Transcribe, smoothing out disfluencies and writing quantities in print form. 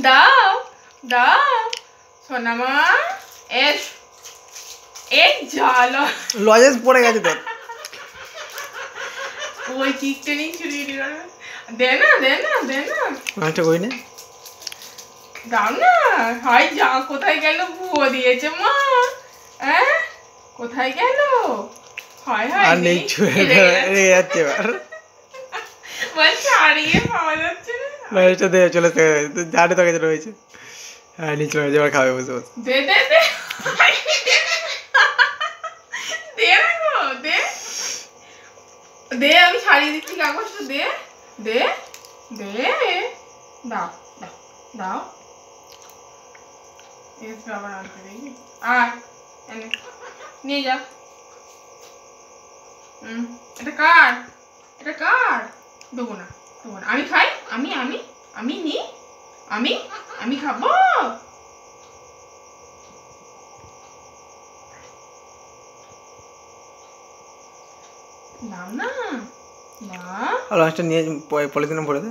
দাও দাও সোনামা এস এই জালো লজেন্স পড়ে গেছে তোর ওই চিকটা নিয়ে চুরি করবে দে না দে না দে না মাছটা কই নে দাও না হাই যা কোথায় গেল বুয়ো দিয়েছে মা হ্যাঁ কোথায় গেল হায় হায় আর নেই ছুঁয়ে যাচ্ছে এবার বল ছাড়িয়ে পাওয়া যাচ্ছে না মাছটা দে চলে জানে তো কাছে রয়েছে হ্যাঁ নিচে রয়েছে এবার খাবে বসে বসে দে দে দে দে না গো দে দে আমি ছাড়িয়ে দিচ্ছি কাগজটা দে দে দে দাও দাও দাও এস বাবা আনতে দেখি আর এনে নিয়ে যা এটা কার দেবো না আমি খাই আমি নি আমি খাবো নাও না না আর মাছটা নিয়ে পলিথিনে ভরে দে